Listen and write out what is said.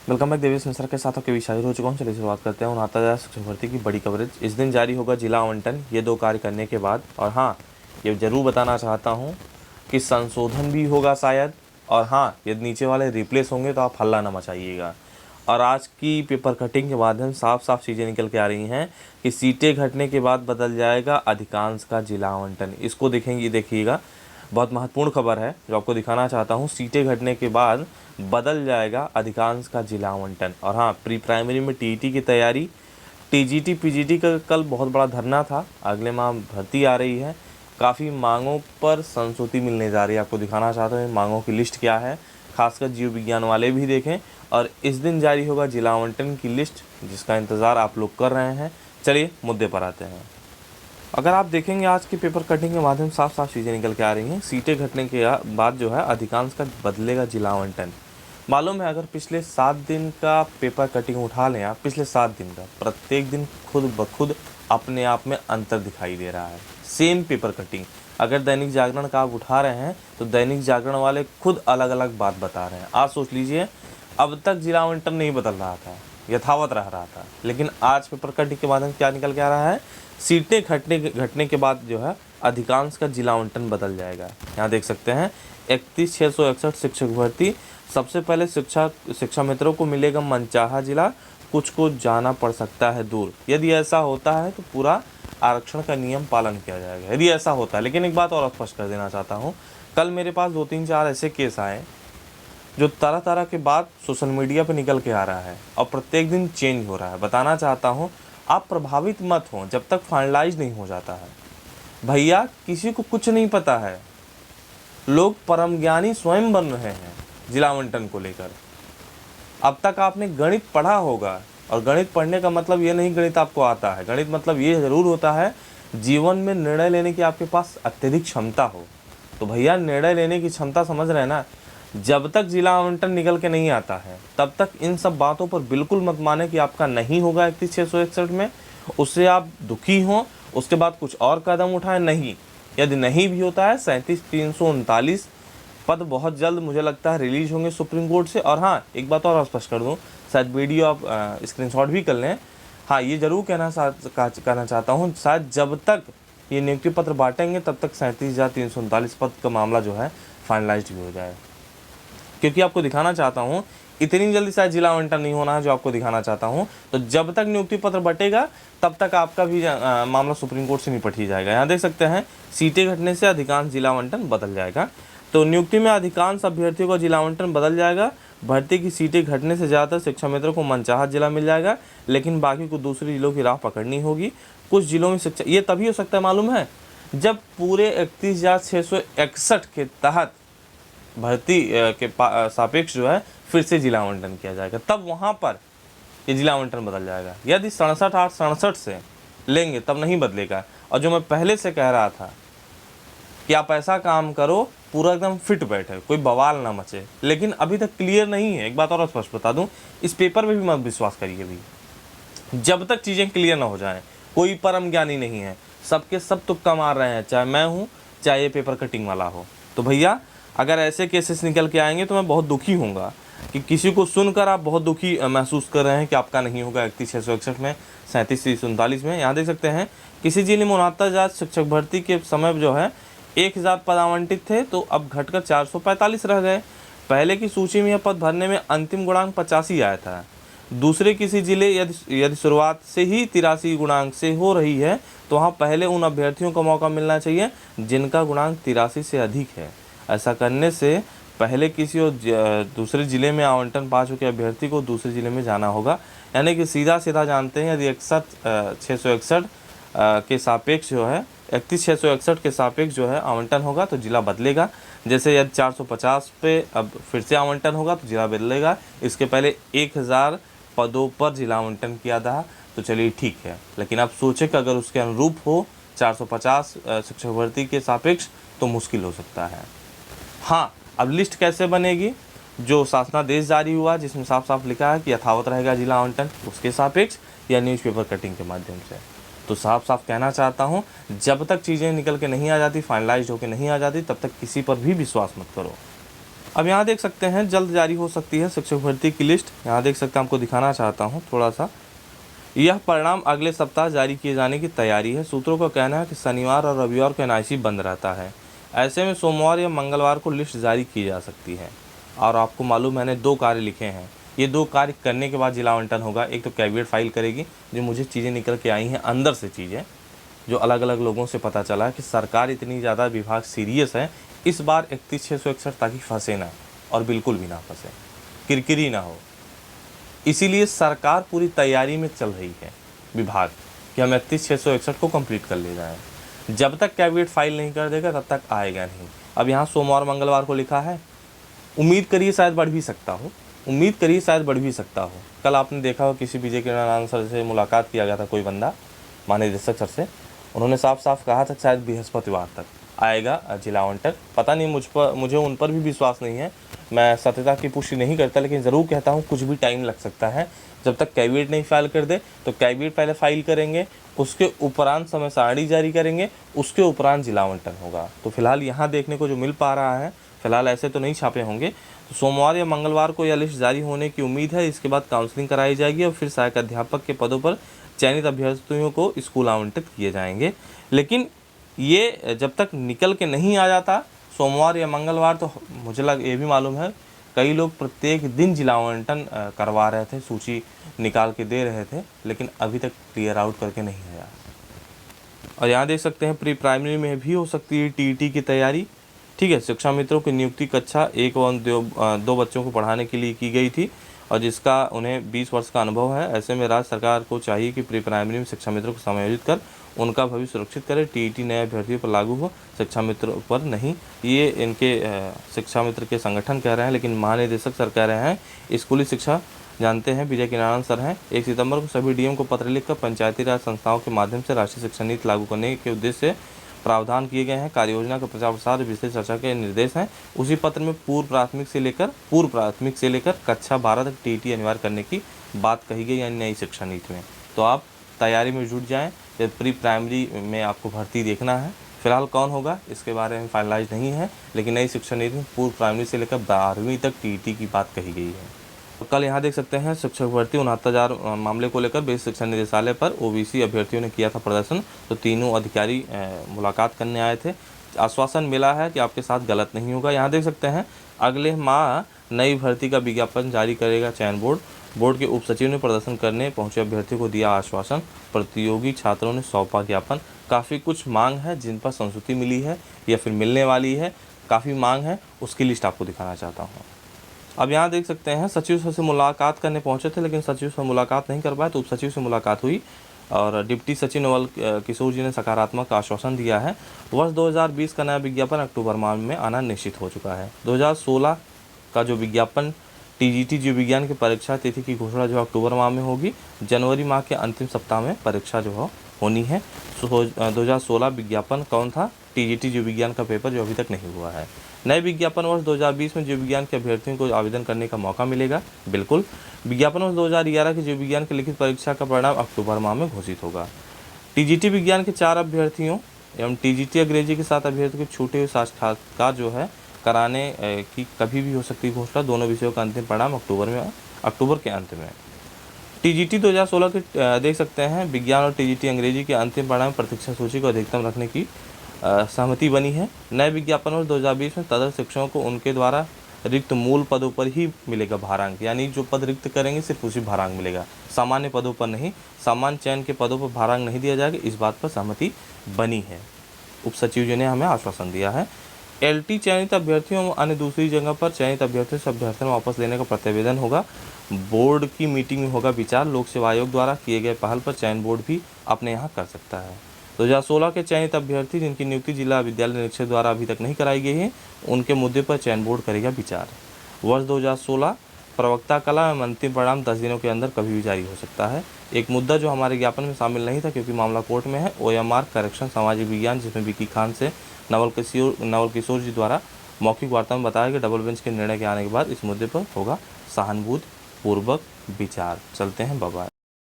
Welcome back देवी संसार के साथ आपके बीच हाजिर हो चुका हूँ। चलिए शुरुआत करते हैं। 69,000 शिक्षक भर्ती की बड़ी कवरेज। इस दिन जारी होगा जिला आवंटन, ये 2 कार्य करने के बाद। और हाँ, ये जरूर बताना चाहता हूँ कि संशोधन भी होगा शायद। और हाँ, यदि नीचे वाले रिप्लेस होंगे तो आप हल्ला ना मचाइएगा। और आज की पेपर कटिंग के माध्यम साफ साफ चीज़ें निकल के आ रही हैं कि सीटें घटने के बाद बदल जाएगा अधिकांश का जिला आवंटन। इसको देखेंगे, देखिएगा, बहुत महत्वपूर्ण खबर है जो आपको दिखाना चाहता हूँ। सीटें घटने के बाद बदल जाएगा अधिकांश का जिला आवंटन। और हाँ, प्री प्राइमरी में टीईटी की तैयारी, टीजीटी पीजीटी का कल बहुत बड़ा धरना था। अगले माह भर्ती आ रही है, काफ़ी मांगों पर संस्तुति मिलने जा रही है। आपको दिखाना चाहता हूँ मांगों की लिस्ट क्या है, खासकर जीव विज्ञान वाले भी देखें। और इस दिन जारी होगा जिला आवंटन की लिस्ट, जिसका इंतज़ार आप लोग कर रहे हैं। चलिए मुद्दे पर आते हैं। अगर आप देखेंगे आज की पेपर कटिंग के माध्यम साफ साफ चीज़ें निकल के आ रही हैं। सीटें घटने के बाद जो है अधिकांश का बदलेगा जिला आवंटन। मालूम है, अगर पिछले 7 दिन का पेपर कटिंग उठा लें आप, पिछले 7 दिन का, प्रत्येक दिन खुद ब खुद अपने आप में अंतर दिखाई दे रहा है। सेम पेपर कटिंग अगर दैनिक जागरण का आप उठा रहे हैं तो दैनिक जागरण वाले खुद अलग अलग बात बता रहे हैं। आज सोच लीजिए, अब तक जिला आवंटन नहीं बदल रहा था, यथावत रह रहा था, लेकिन आज पेपर कटिंग के माध्यम क्या निकल के आ रहा है, सीटें घटने के बाद जो है अधिकांश का जिला आवंटन बदल जाएगा। यहाँ देख सकते हैं 31,661 शिक्षक भर्ती। सबसे पहले शिक्षा मित्रों को मिलेगा मनचाहा जिला, कुछ को जाना पड़ सकता है दूर। यदि ऐसा होता है तो पूरा आरक्षण का नियम पालन किया जाएगा, यदि ऐसा होता है। लेकिन एक बात और स्पष्ट कर देना चाहता हूँ, कल मेरे पास 2-3-4 ऐसे केस आए जो तरह तरह के बात सोशल मीडिया पर निकल के आ रहा है और प्रत्येक दिन चेंज हो रहा है। बताना चाहता हूँ, आप प्रभावित मत हो जब तक फाइनलाइज नहीं हो जाता है। भैया, किसी को कुछ नहीं पता है, लोग परम ज्ञानी स्वयं बन रहे हैं जिला आवंटन को लेकर। अब तक आपने गणित पढ़ा होगा, और गणित पढ़ने का मतलब ये नहीं गणित आपको आता है। गणित मतलब ये जरूर होता है जीवन में निर्णय लेने की आपके पास अत्यधिक क्षमता हो। तो भैया, निर्णय लेने की क्षमता समझ रहे हैं ना, जब तक जिला आवंटन निकल के नहीं आता है तब तक इन सब बातों पर बिल्कुल मत माने कि आपका नहीं होगा 31,661 में, उससे आप दुखी हों, उसके बाद कुछ और कदम उठाएं। नहीं, यदि नहीं भी होता है 37,339 पद बहुत जल्द मुझे लगता है रिलीज होंगे सुप्रीम कोर्ट से। और हाँ, एक बात और स्पष्ट कर दूं, शायद वीडियो आप स्क्रीनशॉट भी कर लें। हाँ, ये जरूर कहना चाहता हूँ, शायद जब तक ये नियुक्ति पत्र बांटेंगे तब तक 37,339 पद का मामला जो है फाइनलाइज भी हो जाए। क्योंकि आपको दिखाना चाहता हूँ, इतनी जल्दी शायद जिला आवंटन नहीं होना है जो आपको दिखाना चाहता हूँ। तो जब तक नियुक्ति पत्र बटेगा तब तक आपका भी मामला सुप्रीम कोर्ट से निपट ही जाएगा। यहाँ देख सकते हैं, सीटें घटने से अधिकांश जिला आवंटन बदल जाएगा। तो नियुक्ति में अधिकांश अभ्यर्थियों का जिला आवंटन बदल जाएगा। भर्ती की सीटें घटने से ज़्यादातर शिक्षा मित्रों को मनचाहा जिला मिल जाएगा, लेकिन बाकी को दूसरे जिलों की राह पकड़नी होगी। कुछ जिलों में शिक्षा, ये तभी हो सकता है मालूम है, जब पूरे 31,661 के तहत भर्ती के सापेक्ष जो है फिर से जिला आवंटन किया जाएगा, तब वहाँ पर ये जिला आवंटन बदल जाएगा। यदि 67,867 से लेंगे तब नहीं बदलेगा। और जो मैं पहले से कह रहा था कि आप ऐसा काम करो पूरा एकदम फिट बैठे, कोई बवाल ना मचे, लेकिन अभी तक क्लियर नहीं है। एक बात और स्पष्ट बता दूं, इस पेपर में भी मत विश्वास करिए भी, जब तक चीज़ें क्लियर ना हो जाएं। कोई परम ज्ञानी नहीं है, सबके सब तुक्का मार रहे हैं, चाहे मैं हूँ चाहे ये पेपर कटिंग वाला हो। तो भैया, अगर ऐसे केसेस निकल के आएंगे तो मैं बहुत दुखी होऊंगा कि किसी को सुनकर आप बहुत दुखी महसूस कर रहे हैं कि आपका नहीं होगा 31,661 में, 37,339 में। यहाँ देख सकते हैं, किसी जिले में 69,000 शिक्षक भर्ती के समय जो है 1,000 पद आवंटित थे, तो अब घटकर 445 रह गए। पहले की सूची में यह पद भरने में अंतिम गुणांक 85 आया था। दूसरे किसी जिले यदि शुरुआत से ही 83 गुणांक से हो रही है तो वहाँ पहले उन अभ्यर्थियों को मौका मिलना चाहिए जिनका गुणांक 83 से अधिक है। ऐसा करने से पहले किसी और दूसरे ज़िले में आवंटन पा चुके अभ्यर्थी को दूसरे ज़िले में जाना होगा। यानी कि सीधा जानते हैं, यदि 61,661 के सापेक्ष जो है 31,661 के सापेक्ष जो है आवंटन होगा तो जिला बदलेगा। जैसे यदि 450 पे अब फिर से आवंटन होगा तो जिला बदलेगा। इसके पहले 1,000 पदों पर जिला आवंटन किया था, तो चलिए ठीक है, लेकिन आप सोचें कि अगर उसके अनुरूप हो 450 शिक्षक भर्ती के सापेक्ष तो मुश्किल हो सकता है। हाँ, अब लिस्ट कैसे बनेगी? जो शासनादेश जारी हुआ जिसमें साफ साफ लिखा है कि यथावत रहेगा जिला आवंटन, उसके सापेक्ष या न्यूज़पेपर कटिंग के माध्यम से। तो साफ साफ कहना चाहता हूँ, जब तक चीज़ें निकल के नहीं आ जाती, फाइनलाइज होकर नहीं आ जाती, तब तक किसी पर भी विश्वास मत करो। अब यहाँ देख सकते हैं जल्द जारी हो सकती है शिक्षक भर्ती की लिस्ट। यहाँ देख सकते हैं, आपको दिखाना चाहता हूँ थोड़ा सा। यह परिणाम अगले सप्ताह जारी किए जाने की तैयारी है। सूत्रों का कहना है कि शनिवार और रविवार को एनआईसी बंद रहता है। ऐसे में सोमवार या मंगलवार को लिस्ट जारी की जा सकती है। और आपको मालूम, मैंने 2 कार्य लिखे हैं। ये 2 कार्य करने के बाद जिला आवंटन होगा। एक तो कैबिनेट फाइल करेगी, जो मुझे चीज़ें निकल के आई हैं अंदर से, चीज़ें जो अलग अलग लोगों से पता चला कि सरकार इतनी ज़्यादा विभाग सीरियस है इस बार 31,661, ताकि फंसे ना, और बिल्कुल भी ना फंसे, किरकिरी ना हो। इसीलिए सरकार पूरी तैयारी में चल रही है विभाग कि हम 31,661 को कंप्लीट कर ले जाएं। जब तक कैबिनेट फाइल नहीं कर देगा तब तक आएगा नहीं। अब यहाँ सोमवार मंगलवार को लिखा है, उम्मीद करिए शायद बढ़ भी सकता हो, उम्मीद करिए शायद बढ़ भी सकता हो। कल आपने देखा हो किसी विजय किरण सर से मुलाकात किया गया था, कोई बंदा महानिदेशक सर से, उन्होंने साफ साफ कहा था शायद बृहस्पतिवार तक आएगा जिला आवंटन। पता नहीं, मुझे उन पर भी विश्वास नहीं है, मैं सत्यता की पुष्टि नहीं करता, लेकिन ज़रूर कहता हूँ कुछ भी टाइम लग सकता है। जब तक कैबिनेट नहीं फाइल कर दे तो कैबिनेट पहले फाइल करेंगे, उसके उपरांत समय सारणी जारी करेंगे, उसके उपरांत जिला आवंटन होगा। तो फिलहाल यहाँ देखने को जो मिल पा रहा है, फिलहाल ऐसे तो नहीं छापे होंगे, तो सोमवार या मंगलवार को यह लिस्ट जारी होने की उम्मीद है। इसके बाद काउंसलिंग कराई जाएगी और फिर सहायक अध्यापक के पदों पर चयनित अभ्यर्थियों को स्कूल आवंटित किए जाएंगे। लेकिन ये जब तक निकल के नहीं आ जाता सोमवार या मंगलवार, तो मुझे ये भी मालूम है कई लोग प्रत्येक दिन जिला आवंटन करवा रहे थे, सूची निकाल के दे रहे थे, लेकिन अभी तक क्लियर आउट करके नहीं आया। और यहाँ देख सकते हैं प्री प्राइमरी में भी हो सकती है टीईटी की तैयारी। ठीक है, शिक्षा मित्रों की नियुक्ति कक्षा 1 और 2 बच्चों को पढ़ाने के लिए की गई थी और जिसका उन्हें 20 वर्ष का अनुभव है। ऐसे में राज्य सरकार को चाहिए कि प्री प्राइमरी में शिक्षा मित्रों को समायोजित कर उनका भविष्य सुरक्षित करे। टीईटी नए अभ्यर्थियों पर लागू हो, शिक्षा मित्रों पर नहीं। ये इनके शिक्षा मित्र के संगठन कह रहे हैं, लेकिन महानिदेशक सर कह रहे हैं स्कूली शिक्षा जानते हैं विजय किरण सर हैं। 1 सितंबर को सभी डीएम को पत्र लिखकर पंचायती राज संस्थाओं के माध्यम से राष्ट्रीय शिक्षा नीति लागू करने के उद्देश्य से प्रावधान किए गए हैं। कार्ययोजना का प्रचार प्रसार विशेष चर्चा के निर्देश हैं। उसी पत्र में पूर्व प्राथमिक से लेकर कक्षा 12 तक टीईटी अनिवार्य करने की बात कही गई, यानी नई शिक्षा नीति में। तो आप तैयारी में जुट जाएं। जब प्री प्राइमरी में आपको भर्ती देखना है, फिलहाल कौन होगा इसके बारे में फाइनलाइज नहीं है, लेकिन नई शिक्षा नीति में पूर्व प्राइमरी से लेकर 12वीं तक टीईटी की बात कही गई है। तो कल यहाँ देख सकते हैं शिक्षक भर्ती 69,000 मामले को लेकर बेसिक शिक्षा निदेशालय पर ओबीसी अभ्यर्थियों ने किया था प्रदर्शन। तो तीनों अधिकारी मुलाकात करने आए थे। आश्वासन मिला है कि आपके साथ गलत नहीं होगा। यहाँ देख सकते हैं अगले माह नई भर्ती का विज्ञापन जारी करेगा चयन बोर्ड। बोर्ड के उप सचिव ने प्रदर्शन करने पहुंचे अभ्यर्थियों को दिया आश्वासन। प्रतियोगी छात्रों ने सौंपा ज्ञापन। काफ़ी कुछ मांग है जिन पर संस्तुति मिली है या फिर मिलने वाली है, काफ़ी मांग है, उसकी लिस्ट आपको दिखाना चाहता हूँ। अब यहाँ देख सकते हैं सचिव सर से मुलाकात करने पहुंचे थे, लेकिन सचिव से मुलाकात नहीं कर पाए, तो उप सचिव से मुलाकात हुई और डिप्टी सचिव नवल किशोर जी ने सकारात्मक आश्वासन दिया है। वर्ष 2020 का नया विज्ञापन अक्टूबर माह में आना निश्चित हो चुका है। 2016 का जो विज्ञापन टीजीटी जीव विज्ञान की परीक्षा तिथि की घोषणा जो अक्टूबर माह में होगी। जनवरी माह के अंतिम सप्ताह में परीक्षा जो होनी है। 2016 विज्ञापन कौन था? टीजीटी जीव विज्ञान का पेपर जो अभी तक नहीं हुआ है। नए विज्ञापन वर्ष 2020 में जीव विज्ञान के अभ्यर्थियों को आवेदन करने का मौका मिलेगा। बिल्कुल, विज्ञापन वर्ष 2011 की जीव विज्ञान की लिखित परीक्षा का परिणाम अक्टूबर माह में घोषित होगा। टीजीटी विज्ञान के 4 अभ्यर्थियों एवं टीजीटी अंग्रेजी के 7 अभ्यर्थियों के छूटे हुए साक्षात्कार जो है कराने की कभी भी हो सकती घोषणा। दोनों विषयों का अंतिम परिणाम अक्टूबर के अंत में। टीजीटी 2016 के देख सकते हैं विज्ञान और टीजीटी अंग्रेजी के अंतिम परिणाम प्रतीक्षा सूची को अधिकतम रखने की सहमति बनी है। नए विज्ञापन वर्ष 2020 में तदर्थ शिक्षकों को उनके द्वारा रिक्त मूल पदों पर ही मिलेगा भारांक, यानी जो पद रिक्त करेंगे सिर्फ उसी भारांक मिलेगा, सामान्य पदों पर नहीं। सामान्य चयन के पदों पर भारांक नहीं दिया जाएगा, इस बात पर सहमति बनी है। उप सचिव जी ने हमें आश्वासन दिया है। एलटी चयनित अभ्यर्थियों अन्य दूसरी जगह पर चयनित अभ्यर्थियों से अभ्यर्थन वापस लेने का प्रतिवेदन होगा। बोर्ड की मीटिंग में होगा विचार। लोक सेवा आयोग द्वारा किए गए पहल पर चयन बोर्ड भी अपने यहाँ कर सकता है। 2016 के चयनित अभ्यर्थी जिनकी नियुक्ति जिला विद्यालय निरीक्षक द्वारा अभी तक नहीं कराई गई है, उनके मुद्दे पर चयन बोर्ड करेगा विचार। वर्ष 2016 प्रवक्ता कला एवं अंतिम परिणाम 10 दिनों के अंदर कभी भी जारी हो सकता है। एक मुद्दा जो हमारे ज्ञापन में शामिल नहीं था क्योंकि मामला कोर्ट में है, OMR करेक्शन सामाजिक विज्ञान, जिसमें विकी खान से नवल किशोर जी द्वारा मौखिक वार्ता में बताया कि डबल बेंच के निर्णय के आने के बाद इस मुद्दे पर होगा सहानुभूतिपूर्वक विचार। चलते हैं, बाय बाय।